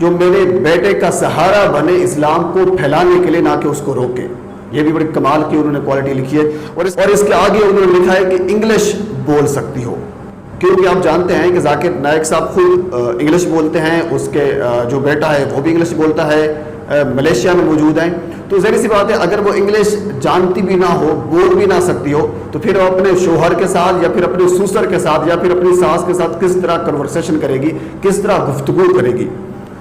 جو میرے بیٹے کا سہارا بنے اسلام کو پھیلانے کے لیے، نہ کہ اس کو روکے۔ یہ بھی بڑی کمال کی انہوں نے کوالٹی لکھی ہے۔ اور اس کے آگے انہوں نے لکھا ہے کہ انگلش بول سکتی ہو، کیونکہ آپ جانتے ہیں کہ ذاکر نائک صاحب خود انگلش بولتے ہیں، اس کے جو بیٹا ہے وہ بھی انگلش بولتا ہے، ملیشیا میں موجود ہیں، تو ظاہر سی بات ہے اگر وہ انگلش جانتی بھی نہ ہو، بول بھی نہ سکتی ہو، تو پھر وہ اپنے شوہر کے ساتھ یا پھر اپنے سسر کے ساتھ یا پھر اپنی ساس کے ساتھ کس طرح کنورسیشن کرے گی، کس طرح گفتگو کرے گی؟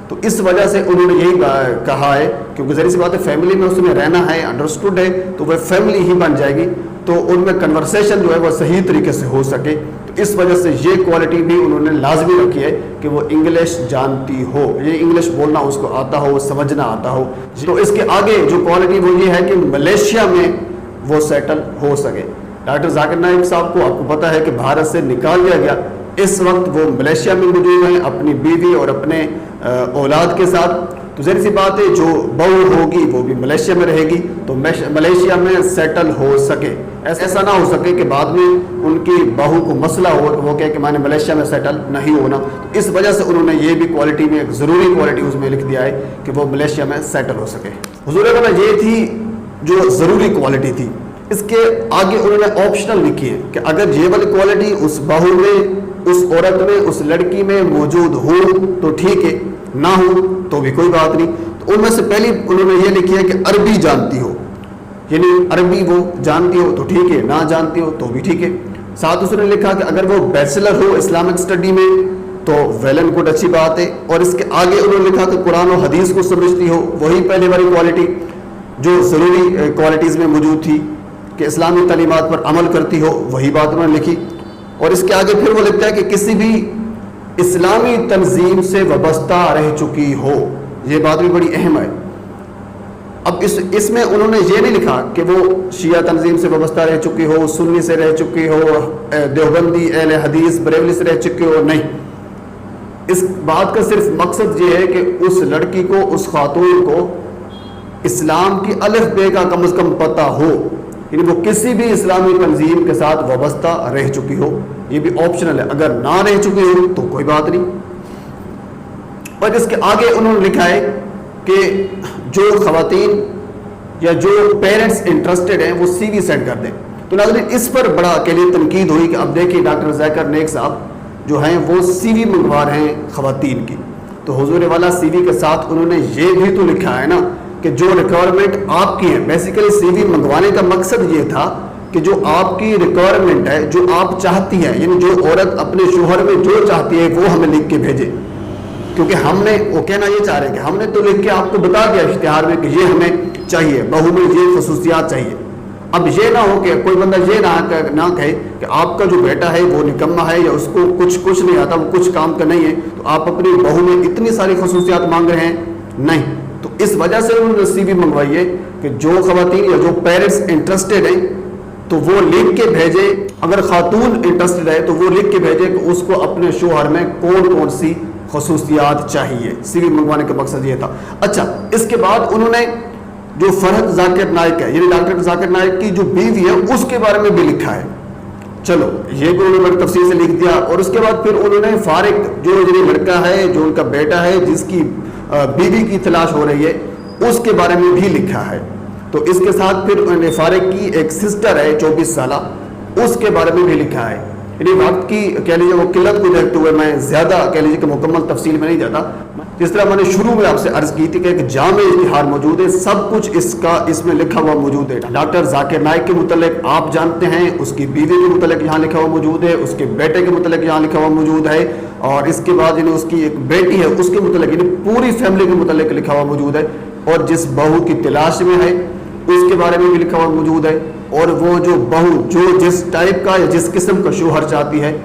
تو اس وجہ سے انہوں نے یہی کہا ہے، کیونکہ ظاہر سی بات ہے فیملی میں اس میں رہنا ہے، انڈرسٹوڈ ہے، تو وہ فیملی ہی بن جائے گی، تو ان میں کنورسیشن جو ہے وہ صحیح طریقے سے ہو سکے۔ تو اس وجہ سے یہ کوالٹی بھی انہوں نے لازمی رکھی ہے کہ وہ انگلش جانتی ہو، یہ انگلش بولنا اس کو آتا ہو، سمجھنا آتا ہو۔ تو اس کے آگے جو کوالٹی وہ یہ ہے کہ ملیشیا میں وہ سیٹل ہو سکے۔ ڈاکٹر ذاکر نائک صاحب کو آپ کو پتہ ہے کہ بھارت سے نکال دیا گیا، اس وقت وہ ملیشیا میں موجود ہیں اپنی بیوی اور اپنے اولاد کے ساتھ۔ تو ظاہر سی بات ہے جو بہو ہوگی وہ بھی ملیشیا میں رہے گی، تو ملیشیا میں سیٹل ہو سکے، ایسا نہ ہو سکے کہ بعد میں ان کی بہو کو مسئلہ ہو وہ کہے کہ میں نے ملیشیا میں سیٹل نہیں ہونا۔ اس وجہ سے انہوں نے یہ بھی کوالٹی میں ایک ضروری کوالٹی اس میں لکھ دیا ہے کہ وہ ملیشیا میں سیٹل ہو سکے۔ حضور اعلیٰ یہ تھی جو ضروری کوالٹی تھی۔ اس کے آگے انہوں نے آپشنل لکھی ہے کہ اگر یہ والی کوالٹی اس بہو میں، اس عورت میں، اس لڑکی میں موجود ہو تو ٹھیک ہے، نہ ہو تو بھی کوئی بات نہیں۔ تو ان میں سے پہلی انہوں نے یہ لکھی ہے کہ عربی جانتی ہو، یعنی عربی وہ جانتی ہو تو ٹھیک ہے، نہ جانتی ہو تو بھی ٹھیک ہے۔ ساتھ اس نے لکھا کہ اگر وہ بیچلر ہو اسلامک اسٹڈی میں تو ویل اینڈ گڈ، اچھی بات ہے۔ اور اس کے آگے انہوں نے لکھا کہ قرآن و حدیث کو سمجھتی ہو، وہی پہلے والی کوالٹی جو ضروری کوالٹیز میں موجود تھی کہ اسلامی تعلیمات پر عمل کرتی ہو، وہی بات انہوں نے لکھی۔ اور اس کے آگے پھر وہ لکھتا ہے کہ کسی بھی اسلامی تنظیم سے وابستہ رہ چکی ہو، یہ بات بھی بڑی اہم ہے۔ اب اس میں انہوں نے یہ نہیں لکھا کہ وہ شیعہ تنظیم سے وابستہ رہ چکی ہو، سنی سے رہ چکی ہو، دیوبندی اہل حدیث بریلوی سے رہ چکی ہو، نہیں۔ اس بات کا صرف مقصد یہ ہے کہ اس لڑکی کو، اس خاتون کو اسلام کی الف بے کا کم از کم پتہ ہو، یعنی وہ کسی بھی اسلامی تنظیم کے ساتھ وابستہ رہ چکی ہو۔ یہ بھی آپشنل ہے، اگر نہ رہ چکی ہو تو کوئی بات نہیں۔ اور اس کے آگے انہوں نے لکھا ہے کہ جو خواتین یا جو پیرنٹس انٹرسٹڈ ہیں وہ سی وی سینڈ کر دیں۔ تو ناظرین اس پر بڑا کے لیے تنقید ہوئی کہ اب دیکھیے ڈاکٹر ذاکر نائک صاحب جو ہیں وہ سی وی منگوا رہے ہیں خواتین کی، تو حضور والا سی وی کے ساتھ انہوں نے یہ بھی تو لکھا ہے نا کہ جو ریکوائرمنٹ آپ کی ہے، بیسیکلی سی وی منگوانے کا مقصد یہ تھا کہ جو آپ کی ریکوائرمنٹ ہے، جو آپ چاہتی ہے، یعنی جو عورت اپنے شوہر میں جو چاہتی ہے وہ ہمیں لکھ کے بھیجے، کیونکہ ہم نے وہ کہنا یہ چاہ رہے ہیں کہ ہم نے تو لکھ کے آپ کو بتا دیا اشتہار میں کہ یہ ہمیں چاہیے، بہو میں یہ خصوصیات چاہیے۔ اب یہ نہ ہو کہ کوئی بندہ یہ نہ کہے کہ آپ کا جو بیٹا ہے وہ نکما ہے یا اس کو کچھ نہیں آتا، وہ کچھ کام کا نہیں ہے، تو آپ اپنی بہو میں اتنی ساری خصوصیات مانگ رہے ہیں، نہیں۔ تو اس وجہ سے انہوں نے سی وی منگوائی ہے کہ جو خواتین یا جو پیرنٹس انٹرسٹڈ ہیں تو وہ لکھ کے بھیجے، اگر خاتون انٹرسٹڈ ہے تو وہ لکھ کے بھیجے کہ اس کو اپنے شوہر میں کون کون سی خصوصیات چاہیے۔ سی وی منگوانے کا مقصد یہ تھا۔ اچھا، اس کے بعد انہوں نے جو فرحت ذاکر نائک ہے، یعنی ڈاکٹر ذاکر نائک کی جو بیوی ہے اس کے بارے میں بھی لکھا ہے۔ چلو یہ بھی انہوں نے بڑی تفصیل سے لکھ دیا۔ اور اس کے بعد پھر انہوں نے فارق جو لڑکا ہے، جو ان کا بیٹا ہے جس کی بیوی کی تلاش ہو رہی ہے، اس کے بارے میں بھی لکھا ہے۔ تو اس کے ساتھ پھر انہوں نے فارق کی ایک سسٹر ہے 24 سالہ، اس کے بارے میں بھی لکھا ہے۔ یعنی وقت کی کہہ لیجیے وہ قلت کو دیکھتے ہوئے میں زیادہ کہہ لیجیے کہ مکمل تفصیل میں نہیں جاتا۔ جس طرح میں نے شروع میں آپ سے عرض کی تھی کہ ایک جامع اشتہار موجود ہے، سب کچھ اس میں لکھا ہوا موجود ہے۔ ڈاکٹر ذاکر نائک کے متعلق آپ جانتے ہیں، اس کی بیوی کے متعلق یہاں لکھا ہوا موجود ہے، اس کے بیٹے کے متعلق یہاں لکھا ہوا موجود ہے، اور اس کے بعد یعنی اس کی ایک بیٹی ہے اس کے متعلق، یعنی پوری فیملی کے متعلق لکھا ہوا موجود ہے۔ اور جس بہو کی تلاش میں ہے اس کے بارے میں بھی لکھا ہوا موجود ہے، اور وہ جو بہو جو جس ٹائپ کا یا جس قسم کا شوہر چاہتی ہے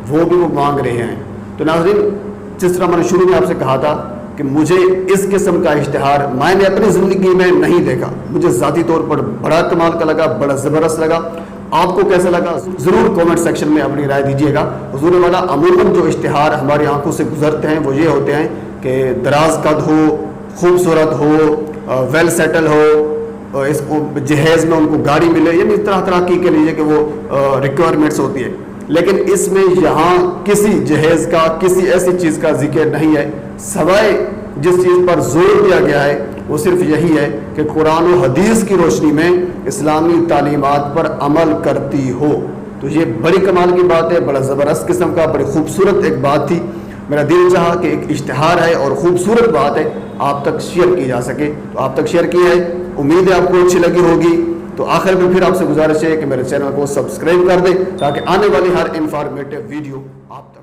وہ بھی وہ مانگ رہے ہیں۔ تو ناظرین جس طرح میں نے شروع میں آپ سے کہا تھا کہ مجھے اس قسم کا اشتہار میں نے اپنی زندگی میں نہیں دیکھا، مجھے ذاتی طور پر بڑا کمال کا لگا، بڑا زبردست لگا۔ آپ کو کیسا لگا ضرور کامنٹ سیکشن میں اپنی رائے دیجیے گا۔ حضور والا عموماً جو اشتہار ہماری آنکھوں سے گزرتے ہیں وہ یہ ہوتے ہیں کہ دراز قد ہو، خوبصورت ہو، ویل سیٹل ہو، اس جہیز میں ان کو گاڑی ملے، یعنی طرح طرح کی کہہ لیجیے کہ وہ ریکوائرمنٹس ہوتی ہے۔ لیکن اس میں یہاں کسی جہیز کا، کسی ایسی چیز کا ذکر نہیں ہے سوائے جس چیز پر زور دیا گیا ہے وہ صرف یہی ہے کہ قرآن و حدیث کی روشنی میں اسلامی تعلیمات پر عمل کرتی ہو. تو یہ بڑی کمال کی بات ہے, بڑا زبردست قسم کا, بڑی خوبصورت ایک بات تھی. میرا دل چاہا کہ ایک اشتہار ہے اور خوبصورت بات ہے آپ تک شیئر کی جا سکے, تو آپ تک شیئر کی ہے. امید ہے آپ کو اچھی لگی ہوگی. تو آخر میں پھر آپ سے گزارش ہے کہ میرے چینل کو سبسکرائب کر دیں تاکہ آنے والی ہر انفارمیٹیو ویڈیو آپ